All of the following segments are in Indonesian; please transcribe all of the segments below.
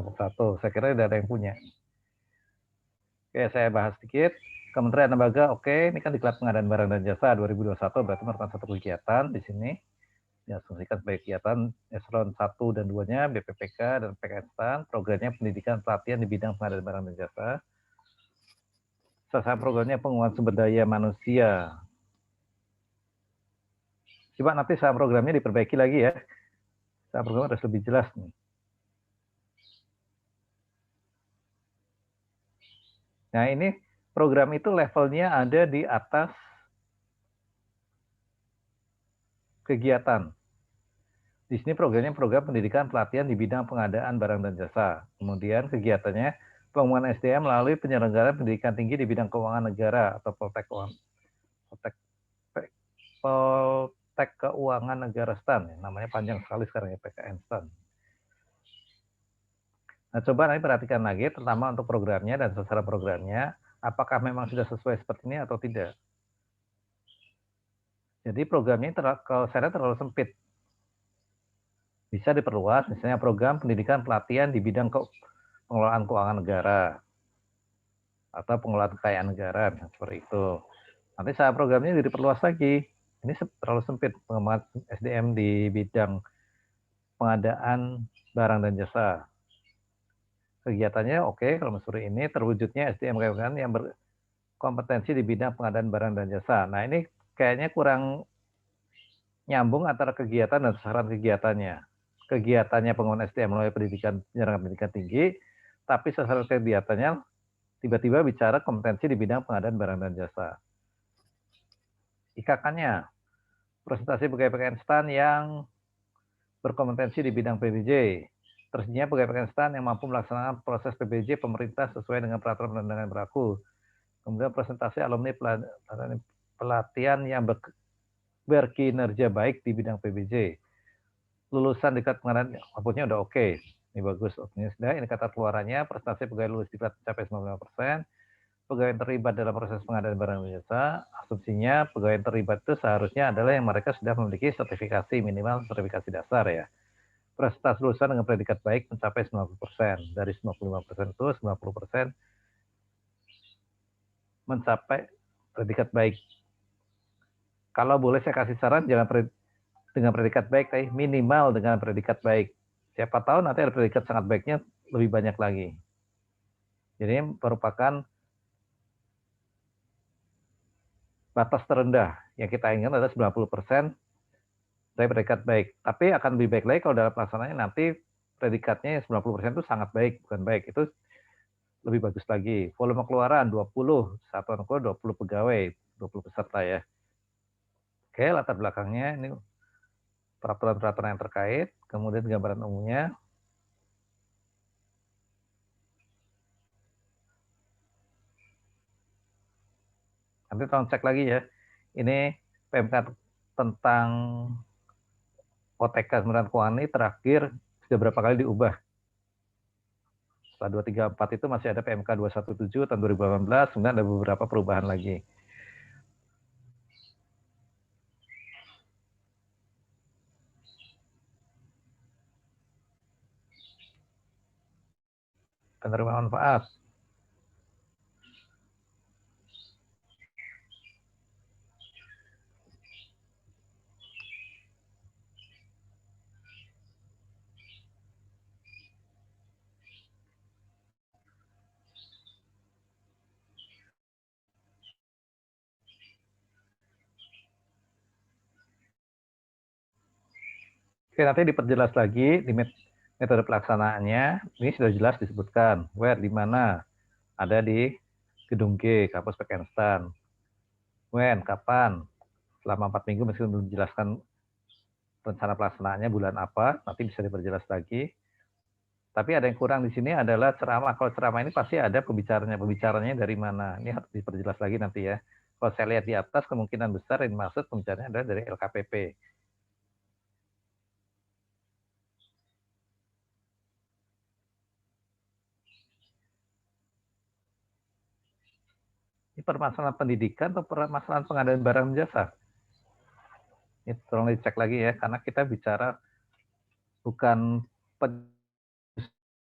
Satu, saya kira tidak ada yang punya. Oke, saya bahas sedikit. Kementerian Lembaga, oke, ini kan Diklat Pengadaan Barang dan Jasa 2021, berarti merupakan satu kegiatan di sini. Diasumsikan sebagai kegiatan eselon 1 dan 2-nya, BPPK dan PKN, programnya pendidikan pelatihan di bidang pengadaan barang dan jasa. Sasaran programnya penguatan sumber daya manusia. Coba nanti sasaran programnya diperbaiki lagi ya. Sasaran program harus lebih jelas nih. Nah, ini program itu levelnya ada di atas kegiatan. Di sini programnya program pendidikan pelatihan di bidang pengadaan barang dan jasa. Kemudian kegiatannya pengembangan SDM melalui penyelenggaraan pendidikan tinggi di bidang keuangan negara atau Poltek Keuangan Negara STAN. Namanya panjang sekali sekarang ya, PKN STAN. Nah, coba nanti perhatikan lagi, terutama untuk programnya dan sasaran programnya, apakah memang sudah sesuai seperti ini atau tidak. Jadi programnya kalau saya lihat terlalu sempit. Bisa diperluas, misalnya program pendidikan pelatihan di bidang pengelolaan keuangan negara atau pengelolaan kekayaan negara, seperti itu. Nanti saat programnya diperluas lagi. Ini terlalu sempit, pengembangan SDM di bidang pengadaan barang dan jasa. Kegiatannya oke, kalau Mesuri ini terwujudnya SDM yang berkompetensi di bidang pengadaan barang dan jasa. Nah, ini kayaknya kurang nyambung antara kegiatan dan sasaran kegiatannya. Kegiatannya pengembangan SDM melalui penyerangan pendidikan tinggi, tapi sasaran kegiatannya tiba-tiba bicara kompetensi di bidang pengadaan barang dan jasa. IKK-nya, presentasi pegawai PKN STAN yang berkompetensi di bidang PBJ. Tersedia pegawai PKN STAN yang mampu melaksanakan proses PBJ pemerintah sesuai dengan peraturan perundang-undangan berlaku. Kemudian presentasi alumni pelatihan yang berkinerja baik di bidang PBJ. Lulusan Diklat Pengadaan outputnya udah oke. Ini bagus. Ini sudah, ini kata keluarannya, prestasi pegawai lulus Diklat mencapai 95%, pegawai yang terlibat dalam proses pengadaan barang dan jasa, asumsinya pegawai yang terlibat itu seharusnya adalah yang mereka sudah memiliki sertifikasi, minimal sertifikasi dasar ya. Prestasi lulusan dengan predikat baik mencapai 90%. Dari 95% itu 90% mencapai predikat baik. Kalau boleh saya kasih saran, jangan dengan predikat baik, tapi minimal dengan predikat baik. Siapa tahu nanti ada predikat sangat baiknya lebih banyak lagi. Jadi merupakan batas terendah yang kita inginkan adalah 90% dari predikat baik. Tapi akan lebih baik lagi kalau dalam pelaksanaannya nanti predikatnya 90% itu sangat baik, bukan baik. Itu lebih bagus lagi. Volume keluaran 20, satuan keluar 20 pegawai, 20 peserta ya. Oke, latar belakangnya ini peraturan-peraturan yang terkait, kemudian gambaran umumnya. Nanti tolong cek lagi ya. Ini PMK tentang OTK Kementerian Keuangan ini terakhir sudah berapa kali diubah. Setelah 234 itu masih ada PMK 217 tahun 2018, kemudian ada beberapa perubahan lagi. Penerima manfaat. Oke, nanti diperjelas lagi di metode pelaksanaannya. Ini sudah jelas disebutkan. Where, di mana? Ada di gedung G, kampus Pekenstan. When, kapan? Selama 4 minggu meskipun belum dijelaskan rencana pelaksanaannya bulan apa, nanti bisa diperjelas lagi. Tapi ada yang kurang di sini adalah ceramah. Kalau ceramah ini pasti ada pembicaranya. Pembicaranya dari mana? Ini harus diperjelas lagi nanti ya. Kalau saya lihat di atas, kemungkinan besar yang dimaksud pembicaranya adalah dari LKPP. Ini permasalahan pendidikan atau permasalahan pengadaan barang dan jasa? Ini tolong dicek lagi ya, karena kita bicara bukan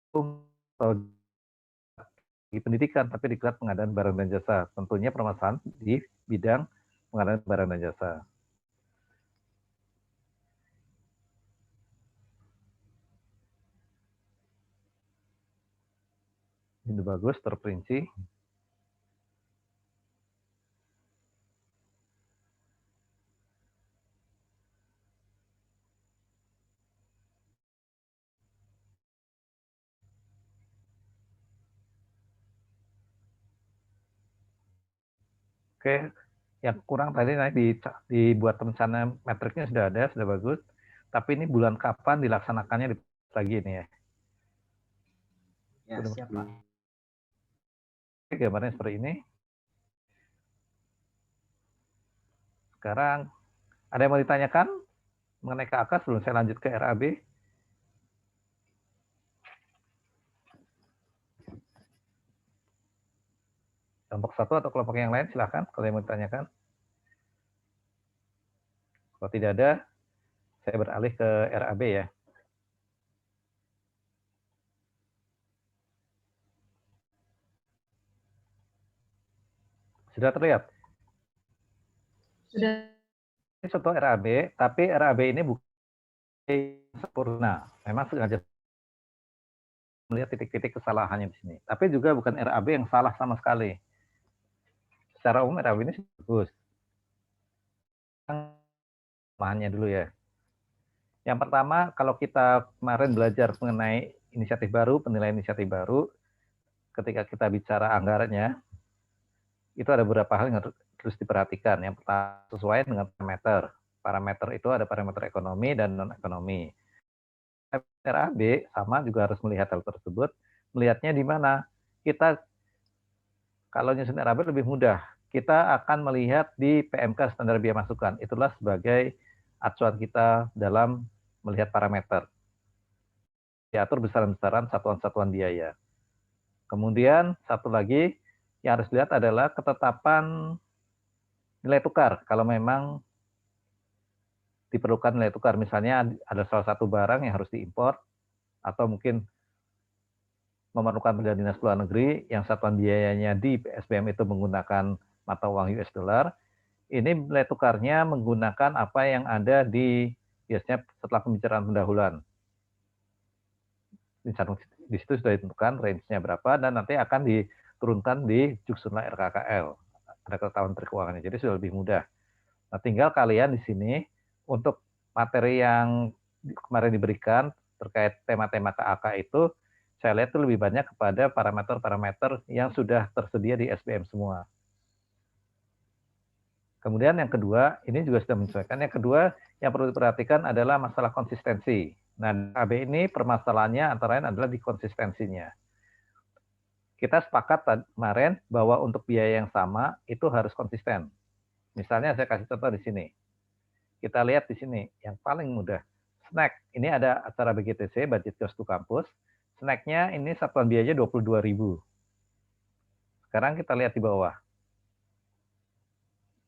atau di pendidikan, tapi diklat pengadaan barang dan jasa. Tentunya permasalahan di bidang pengadaan barang dan jasa. Ini bagus, terperinci. Oke, yang kurang tadi dibuat rencana metriknya sudah ada, sudah bagus. Tapi ini bulan kapan dilaksanakannya lagi ini ya. Ya, siap Pak. Gambarnya seperti ini. Sekarang ada yang mau ditanyakan mengenai KAK sebelum saya lanjut ke RAB? Kelompok satu atau kelompok yang lain silahkan kalau yang mau ditanyakan. Kalau tidak ada, saya beralih ke RAB ya. Sudah terlihat? Sudah. Ini contoh RAB, tapi RAB ini bukan sempurna. Memang sengaja melihat titik-titik kesalahannya di sini. Tapi juga bukan RAB yang salah sama sekali. Secara umum RAB ini bagus. Bahannya dulu ya. Yang pertama, kalau kita kemarin belajar mengenai inisiatif baru, penilaian inisiatif baru, ketika kita bicara anggarannya, itu ada beberapa hal yang harus diperhatikan. Yang pertama, sesuai dengan parameter. Parameter itu ada parameter ekonomi dan non-ekonomi. RAB sama juga harus melihat hal tersebut. Melihatnya di mana? Kita kalau nyusun RAB lebih mudah. Kita akan melihat di PMK standar biaya masukan. Itulah sebagai acuan kita dalam melihat parameter. Diatur besaran-besaran satuan-satuan biaya. Kemudian satu lagi yang harus dilihat adalah ketetapan nilai tukar. Kalau memang diperlukan nilai tukar, misalnya ada salah satu barang yang harus diimpor, atau mungkin memerlukan perjalanan dinas luar negeri yang satuan biayanya di SBM itu menggunakan mata uang US dollar, ini nilai tukarnya menggunakan apa yang ada di biasanya setelah pembicaraan pendahuluan. Di situ sudah ditentukan range-nya berapa dan nanti akan diturunkan di Juksunla RKKL. Ada ketetapan keuangannya, jadi sudah lebih mudah. Nah, tinggal kalian di sini untuk materi yang kemarin diberikan terkait tema-tema KAK itu, saya lihat itu lebih banyak kepada parameter-parameter yang sudah tersedia di SBM semua. Kemudian yang kedua, ini juga sudah menyesuaikan. Yang kedua, yang perlu diperhatikan adalah masalah konsistensi. Nah, KB ini permasalahannya antara lain adalah di konsistensinya. Kita sepakat kemarin bahwa untuk biaya yang sama itu harus konsisten. Misalnya saya kasih contoh di sini. Kita lihat di sini, yang paling mudah. Snack, ini ada acara BGTC, Budget Goes to Campus. Snacknya ini satuan biayanya 22.000. Sekarang kita lihat di bawah.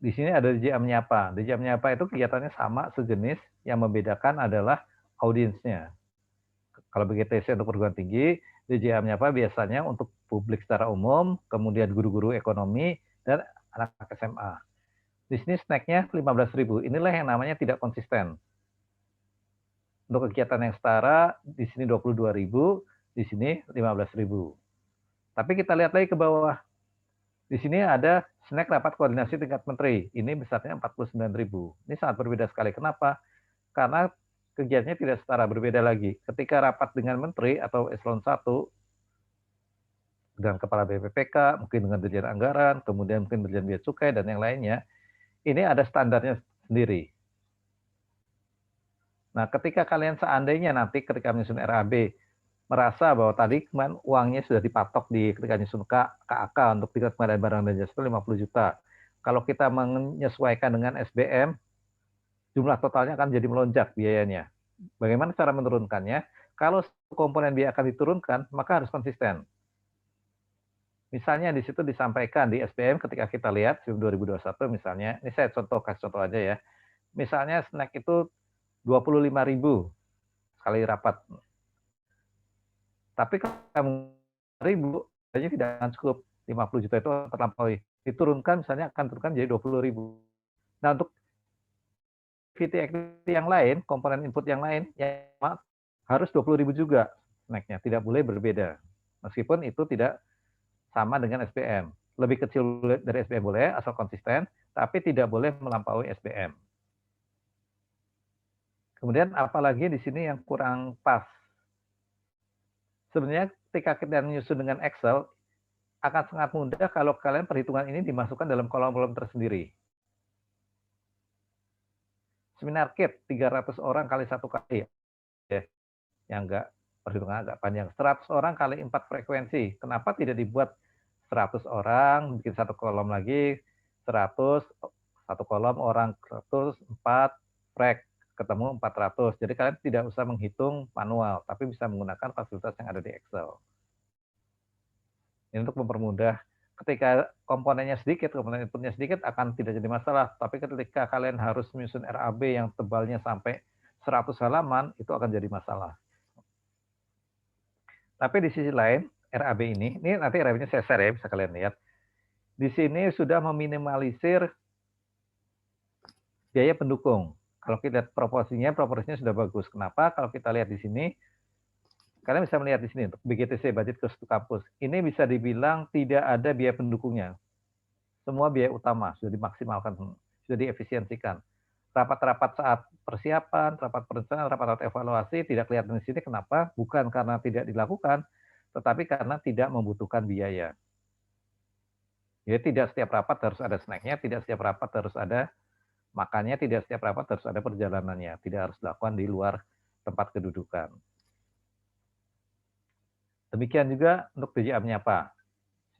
Di sini ada DJA Menyapa. DJA Menyapa itu kegiatannya sama, sejenis. Yang membedakan adalah audiensnya. Kalau BGTC untuk perguruan tinggi, DJA Menyapa biasanya untuk publik secara umum, kemudian guru-guru ekonomi, dan anak SMA. Di sini snacknya 15.000. Inilah yang namanya tidak konsisten. Untuk kegiatan yang setara, di sini 22.000, di sini 15.000. Tapi kita lihat lagi ke bawah. Di sini ada snack rapat koordinasi tingkat menteri. Ini besarnya 49.000. Ini sangat berbeda sekali. Kenapa? Karena kegiatannya tidak setara, berbeda lagi. Ketika rapat dengan menteri atau eselon 1, dengan kepala BPPK, mungkin dengan dirjen anggaran, kemudian mungkin dirjen bea cukai, dan yang lainnya, ini ada standarnya sendiri. Nah, ketika kalian seandainya nanti ketika menyusun RAB, merasa bahwa tadi kemarin uangnya sudah dipatok di ketika nyusun KAK untuk tingkat pengadaan barang dan jasa 50 juta. Kalau kita menyesuaikan dengan SBM, jumlah totalnya akan jadi melonjak biayanya. Bagaimana cara menurunkannya? Kalau komponen biaya akan diturunkan, maka harus konsisten. Misalnya di situ disampaikan di SBM ketika kita lihat 2021 misalnya, ini saya kasih contoh aja ya. Misalnya snack itu 25.000 sekali rapat. Tapi kamu ribu, aja tidak akan cukup. 50 juta itu terlampaui. Diturunkan misalnya akan turunkan jadi 20.000. Nah, untuk activity yang lain, komponen input yang lain, ya harus 20.000 juga snacknya, tidak boleh berbeda. Meskipun itu tidak sama dengan SPM. Lebih kecil dari SPM boleh, asal konsisten, tapi tidak boleh melampaui SPM. Kemudian apalagi di sini yang kurang pas. Sebenarnya ketika kita menyusun dengan Excel, akan sangat mudah kalau kalian perhitungan ini dimasukkan dalam kolom-kolom tersendiri. Seminar kit 300 orang kali 1 kali ya. Yang enggak perhitungan agak panjang. 100 orang kali 4 frekuensi. Kenapa tidak dibuat 100 orang, bikin satu kolom lagi, 100, satu kolom orang 100, 4 frek, ketemu 400. Jadi kalian tidak usah menghitung manual, tapi bisa menggunakan fasilitas yang ada di Excel. Ini untuk mempermudah. Ketika komponennya sedikit, komponen inputnya sedikit akan tidak jadi masalah. Tapi ketika kalian harus menyusun RAB yang tebalnya sampai 100 halaman, itu akan jadi masalah. Tapi di sisi lain, RAB ini nanti RAB-nya saya share ya, bisa kalian lihat. Di sini sudah meminimalisir biaya pendukung. Kalau kita lihat proporsinya sudah bagus. Kenapa? Kalau kita lihat di sini, kalian bisa melihat di sini untuk BGTC, budget cost to campus. Ini bisa dibilang tidak ada biaya pendukungnya. Semua biaya utama sudah dimaksimalkan, sudah diefisiensikan. Rapat-rapat saat persiapan, rapat perencanaan, rapat-rapat evaluasi tidak kelihatan di sini. Kenapa? Bukan karena tidak dilakukan, tetapi karena tidak membutuhkan biaya. Jadi tidak setiap rapat harus ada snacknya, tidak setiap rapat harus ada makannya, tidak setiap rapat harus ada perjalanannya, tidak harus dilakukan di luar tempat kedudukan. Demikian juga untuk BJA menyapa.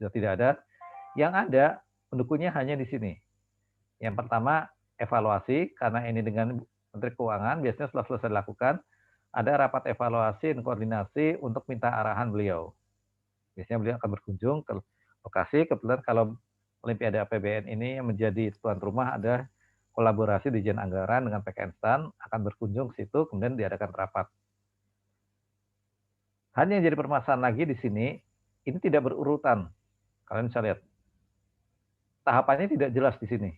Sudah tidak ada. Yang ada pendukungnya hanya di sini. Yang pertama, evaluasi, karena ini dengan Menteri Keuangan, biasanya setelah selesai dilakukan, ada rapat evaluasi dan koordinasi untuk minta arahan beliau. Biasanya beliau akan berkunjung ke lokasi, kebetulan kalau Olimpiade APBN ini yang menjadi tuan rumah ada kolaborasi Dirjen Anggaran dengan PKN akan berkunjung ke situ, kemudian diadakan rapat. Hanya yang jadi permasalahan lagi di sini, ini tidak berurutan. Kalian bisa lihat. Tahapannya tidak jelas di sini.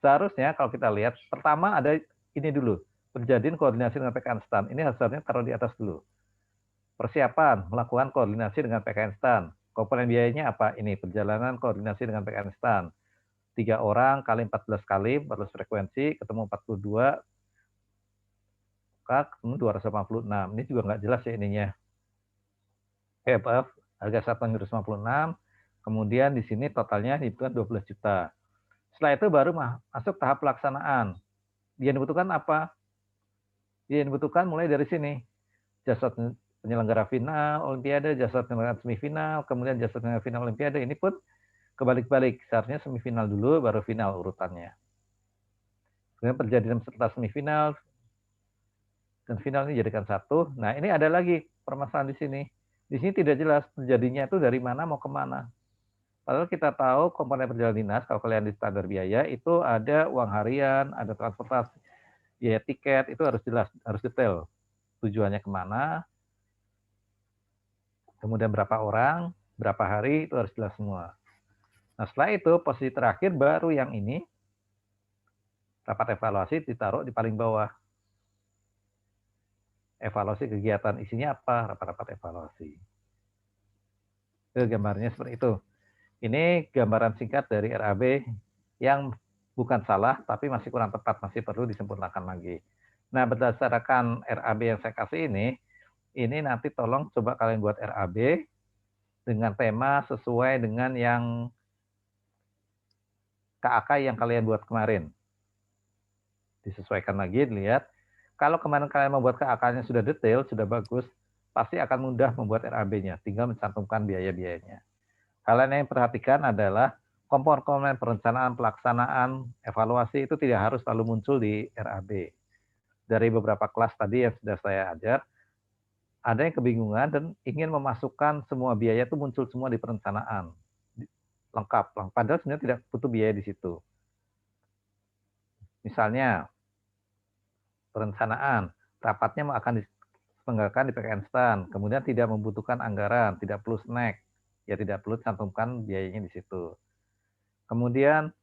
Seharusnya kalau kita lihat, pertama ada ini dulu, terjadi koordinasi dengan PKN STAN. Ini hasilnya taruh di atas dulu. Persiapan, melakukan koordinasi dengan PKN STAN. Komponen biayanya apa? Ini, perjalanan koordinasi dengan PKN STAN. 3 orang kali 14 kali, 14 frekuensi, ketemu 42, ketemu 256. Ini juga nggak jelas ya ininya. Harga satuan 256, kemudian di sini totalnya dibutuhkan 12 juta. Setelah itu baru masuk tahap pelaksanaan. Yang dibutuhkan apa? Yang dibutuhkan mulai dari sini. Jasa penyelenggara final Olimpiade, jasa penyelenggara semifinal, kemudian jasa penyelenggara final Olimpiade. Ini pun kebalik-balik. Seharusnya semifinal dulu, baru final urutannya. Kemudian perjalanan serta semifinal dan final ini jadikan satu. Nah, ini ada lagi permasalahan di sini. Di sini tidak jelas terjadinya itu dari mana mau kemana. Padahal kita tahu komponen perjalanan dinas, kalau kalian di standar biaya, itu ada uang harian, ada transportasi, biaya tiket, itu harus jelas, harus detail. Tujuannya kemana, kemudian berapa orang, berapa hari, itu harus jelas semua. Nah, setelah itu, posisi terakhir baru yang ini, rapat evaluasi ditaruh di paling bawah. Evaluasi kegiatan, isinya apa? Rapat-rapat evaluasi. Itu gambarnya seperti itu. Ini gambaran singkat dari RAB yang bukan salah, tapi masih kurang tepat, masih perlu disempurnakan lagi. Nah, berdasarkan RAB yang saya kasih ini nanti tolong coba kalian buat RAB dengan tema sesuai dengan yang KAK yang kalian buat kemarin. Disesuaikan lagi, dilihat. Kalau kemarin kalian membuat KAK-nya sudah detail, sudah bagus, pasti akan mudah membuat RAB-nya, tinggal mencantumkan biaya-biayanya. Kalian yang perhatikan adalah komponen perencanaan, pelaksanaan, evaluasi itu tidak harus selalu muncul di RAB. Dari beberapa kelas tadi yang sudah saya ajar, ada yang kebingungan dan ingin memasukkan semua biaya itu muncul semua di perencanaan. Lengkap, padahal sebenarnya tidak butuh biaya di situ. Misalnya, perencanaan, rapatnya akan menggunakan di pakai instan, kemudian tidak membutuhkan anggaran, tidak perlu snack, ya tidak perlu cantumkan biayanya di situ. Kemudian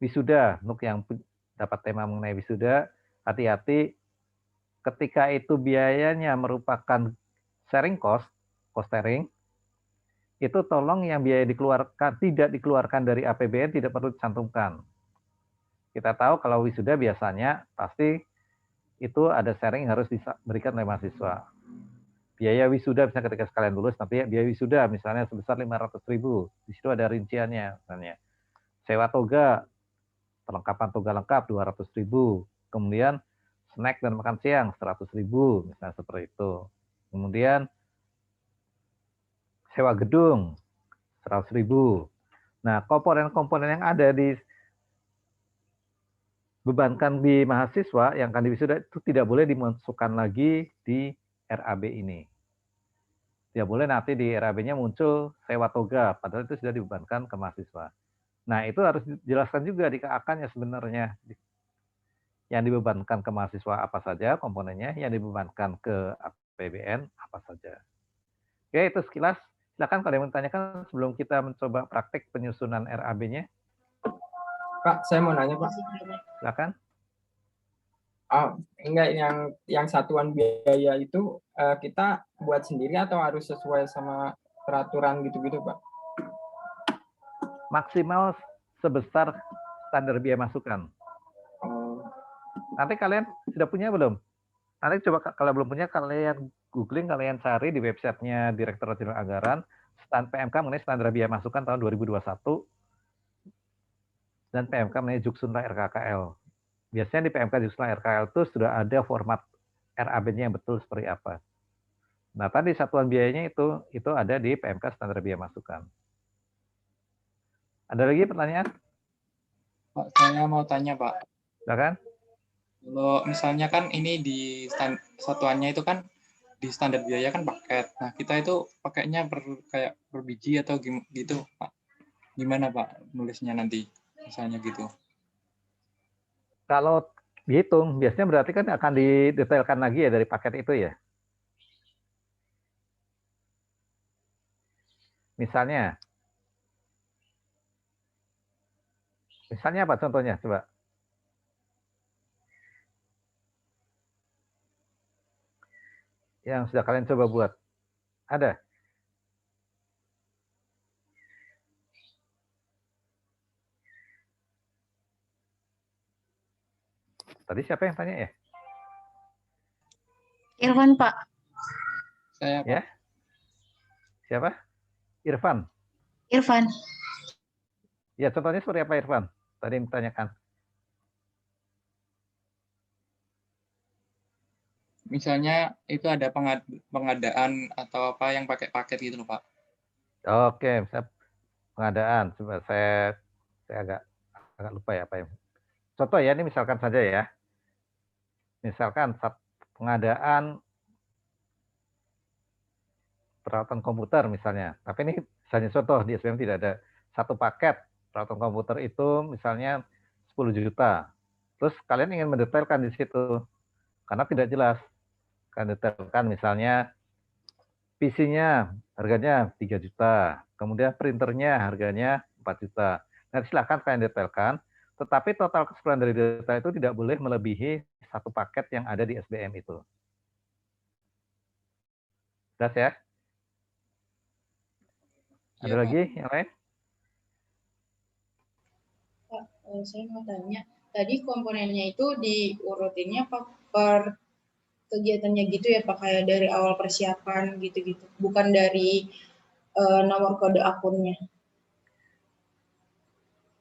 wisuda, untuk yang dapat tema mengenai wisuda, hati-hati ketika itu biayanya merupakan sharing cost sharing, itu tolong yang biaya dikeluarkan, tidak dikeluarkan dari APBN tidak perlu dicantumkan. Kita tahu kalau wisuda biasanya pasti itu ada sharing harus diberikan oleh mahasiswa. Biaya wisuda misalnya ketika sekalian lulus, tapi biaya wisuda misalnya sebesar 500.000, di situ ada rinciannya, misalnya sewa toga, perlengkapan toga lengkap 200.000, kemudian snack dan makan siang 100.000, misalnya seperti itu. Kemudian sewa gedung 100.000. Nah, komponen-komponen yang ada dibebankan di mahasiswa yang akan diwisuda itu tidak boleh dimasukkan lagi di RAB ini. Tidak boleh nanti di RAB-nya muncul sewa toga, padahal itu sudah dibebankan ke mahasiswa. Nah, itu harus dijelaskan juga di KAK-nya sebenarnya. Yang dibebankan ke mahasiswa apa saja komponennya, yang dibebankan ke APBN apa saja. Oke, itu sekilas. Silakan kalau yang mau ditanyakan sebelum kita mencoba praktik penyusunan RAB-nya. Pak, saya mau nanya, Pak. Silakan. Enggak, yang satuan biaya itu kita buat sendiri atau harus sesuai sama peraturan gitu-gitu, Pak? Maksimal sebesar standar biaya masukan. Nanti kalian sudah punya belum? Nanti coba kalau belum punya, kalian googling, kalian cari di websitenya Direktorat Jenderal Anggaran, PMK mengenai standar biaya masukan tahun 2021, dan PMK mengenai Juksunla RKKL. Biasanya di PMK Juksunla RKKL itu sudah ada format RAB-nya yang betul seperti apa. Nah, tadi satuan biayanya itu ada di PMK standar biaya masukan. Ada lagi pertanyaan? Pak, saya mau tanya, Pak. Silakan. Kalau misalnya kan ini di satuannya itu kan di standar biaya kan paket. Nah, kita itu pakainya kayak per biji atau gitu, Pak. Gimana, Pak, nulisnya nanti misalnya gitu? Kalau dihitung, biasanya berarti kan akan didetailkan lagi ya dari paket itu ya. Misalnya apa contohnya? Coba. Yang sudah kalian coba buat. Ada? Tadi siapa yang tanya ya? Irfan, Pak. Saya, Pak. Ya? Siapa? Irfan. Irfan. Ya, contohnya seperti apa Irfan? Tadi yang ditanyakan. Misalnya itu ada pengadaan atau apa yang pakai paket gitu loh, Pak. Oke, misalnya pengadaan. Coba saya agak lupa ya apa yang. Contoh ya, ini misalkan saja ya. Misalkan pengadaan peralatan komputer misalnya. Tapi ini misalnya contoh di SBM tidak ada satu paket peralatan komputer itu misalnya 10 juta. Terus kalian ingin mendetailkan di situ karena tidak jelas. Kalian detailkan misalnya PC-nya harganya 3 juta, kemudian printernya harganya 4 juta. Nanti silakan kalian detailkan, tetapi total keseluruhan dari data itu tidak boleh melebihi satu paket yang ada di SBM itu. Jelas ya? Ada Pak. lagi yang lain? Pak, saya mau tanya, tadi komponennya itu diurutinnya per kegiatannya gitu ya Pak, kayak dari awal persiapan gitu-gitu, bukan dari nomor kode akunnya.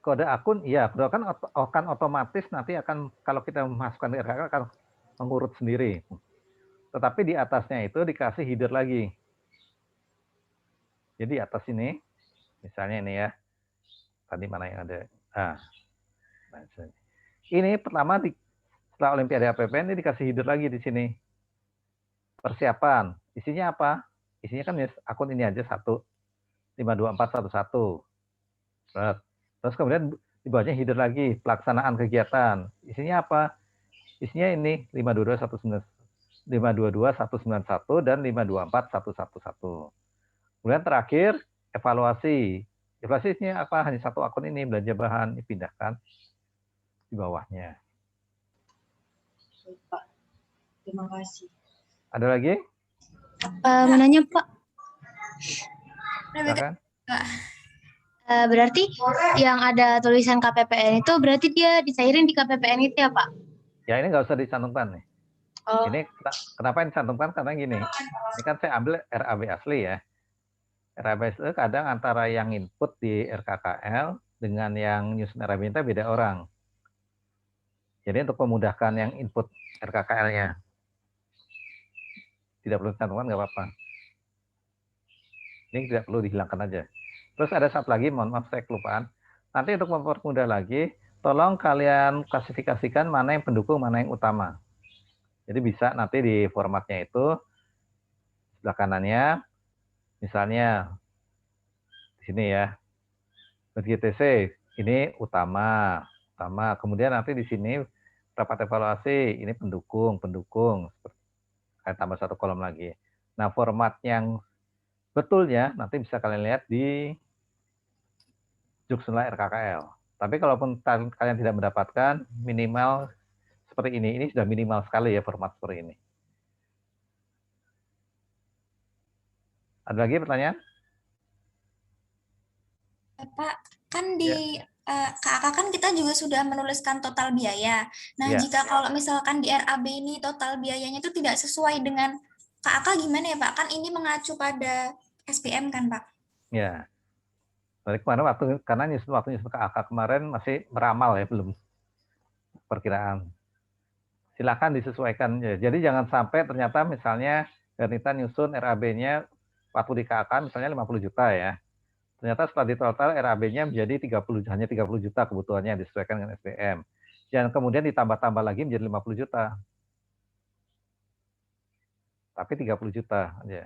Kode akun, iya, kode akun akan otomatis nanti akan kalau kita memasukkan di RKK akan mengurut sendiri. Tetapi di atasnya itu dikasih header lagi. Jadi atas ini, misalnya ini ya, tadi mana yang ada? Ini pertama setelah Olimpiade APBN ini dikasih header lagi di sini. Persiapan, isinya apa? Isinya kan akun ini aja 15241. Terus kemudian di bawahnya header lagi, pelaksanaan kegiatan. Isinya apa? Isinya ini 522119. 522.191 dan 524.111. Kemudian terakhir evaluasi. Evaluasinya apa? Hanya satu akun ini, belanja bahan dipindahkan di bawahnya. Baik, Pak. Terima kasih. Ada lagi? Mau nanya, Pak. Silakan. Berarti yang ada tulisan KPPN itu berarti dia dicairin di KPPN itu ya, Pak? Ya ini nggak usah dicantumkan nih. Oh, Ini kenapa ini dicantumkan? Karena gini, ini kan saya ambil RAB asli ya. RAB asli kadang antara yang input di RKKL dengan yang nyusun RAB itu beda orang. Jadi untuk memudahkan yang input RKKL-nya, tidak perlu dicantumkan, nggak apa-apa. Ini tidak perlu dihilangkan aja. Terus ada satu lagi, mohon maaf saya kelupaan. Nanti untuk mempermudah lagi, tolong kalian klasifikasikan mana yang pendukung, mana yang utama. Jadi bisa nanti di formatnya itu, sebelah kanannya, misalnya di sini ya, GTC, ini utama. Kemudian nanti di sini rapat evaluasi, ini pendukung. Kayak tambah satu kolom lagi. Nah, format yang betulnya nanti bisa kalian lihat di Juksunla RKKL. Tapi kalaupun kalian tidak mendapatkan, minimal seperti ini sudah minimal sekali ya format seperti ini. Ada lagi pertanyaan? Pak, kan di KAK kan kita juga sudah menuliskan total biaya. Nah, Ya. jika kalau misalkan di RAB ini total biayanya itu tidak sesuai dengan KAK gimana ya, Pak? Kan ini mengacu pada SPM kan, Pak? Ya. Dari kemarin karena waktu nyusun KAK kemarin masih meramal ya, belum perkiraan. Silakan disesuaikan. Jadi jangan sampai ternyata misalnya Ganita nyusun RAB-nya waktu di KAK misalnya 50 juta ya. Ternyata setelah ditotal RAB-nya menjadi hanya 30 juta kebutuhannya disesuaikan dengan SPM. Dan kemudian ditambah-tambah lagi menjadi 50 juta. Tapi 30 juta aja.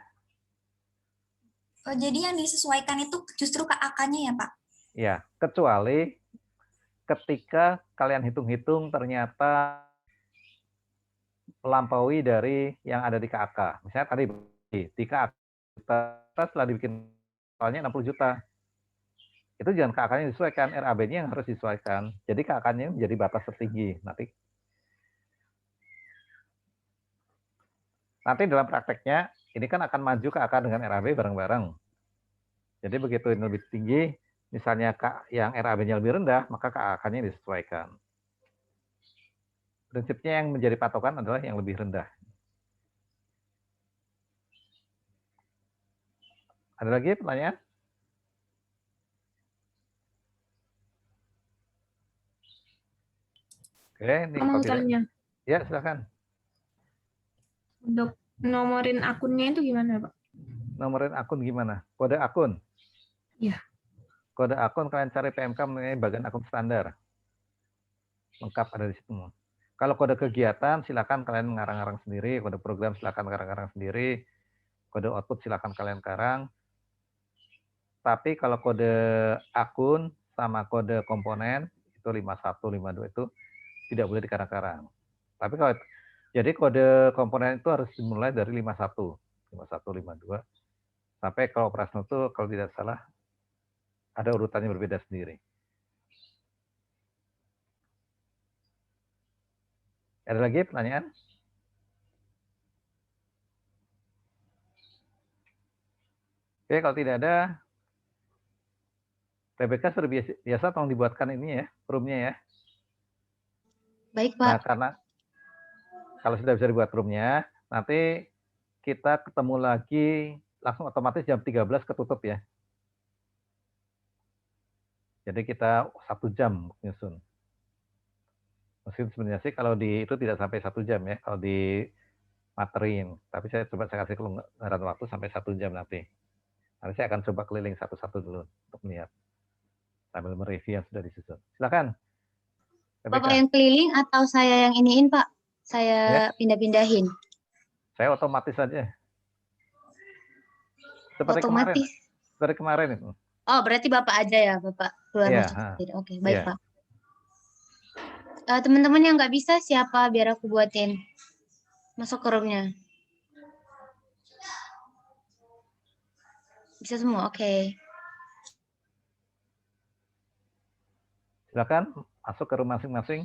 Oh, jadi yang disesuaikan itu justru KAK-nya ya, Pak? Ya, kecuali ketika kalian hitung-hitung ternyata melampaui dari yang ada di KAK. Misalnya tadi di KAK setelah dibikin totalnya 60 juta. Itu jangan KAK-nya disesuaikan, RAB-nya yang harus disesuaikan. Jadi KAK-nya menjadi batas tertinggi. Nanti dalam prakteknya, ini kan akan maju KAK dengan RAB bareng-bareng. Jadi begitu ini lebih tinggi, misalnya yang RAB-nya lebih rendah, maka KAK-nya disesuaikan. Prinsipnya yang menjadi patokan adalah yang lebih rendah. Ada lagi pertanyaan? Oke, ini Mau kalau tidak. tanya, Ya, silakan. untuk nomorin akunnya itu gimana, Pak? Nomorin akun gimana? Kode akun? Iya. Kode akun kalian cari PMK mengenai bagian akun standar. Lengkap ada di situ. Kalau kode kegiatan, silakan kalian ngarang-ngarang sendiri. Kode program silakan ngarang-ngarang sendiri. Kode output silakan kalian karang. Tapi kalau kode akun sama kode komponen, itu 51, 52 itu tidak boleh dikarang-karang. Tapi kalau jadi kode komponen itu harus dimulai dari 51, 52, sampai kalau operasional itu kalau tidak salah ada urutannya berbeda sendiri. Ada lagi pertanyaan? Oke, kalau tidak ada, Rebecca sudah biasa tolong dibuatkan ini ya, roomnya ya. baik, Nah, Pak. karena kalau sudah bisa dibuat roomnya, nanti kita ketemu lagi langsung otomatis jam 13 ketutup ya. Jadi kita 1 jam nyusun. Meskipun sebenarnya sih kalau di itu tidak sampai 1 jam ya, kalau di materiin. Tapi saya kasih kelonggaran waktu sampai 1 jam nanti. Nanti saya akan coba keliling satu-satu dulu untuk melihat. Sambil mereview yang sudah disusun. Silakan. Bapak yang keliling atau saya yang iniin, Pak? Saya pindah-pindahin. Saya otomatis saja. Seperti kemarin. Otomatis. Seperti kemarin itu. Oh, berarti Bapak aja ya, Bapak keluar Iya, masuk sendiri. Oke, baik, iya. Pak. Teman-teman yang nggak bisa siapa biar aku buatin? Masuk ke roomnya. Bisa semua, oke. Silakan masuk ke room masing-masing.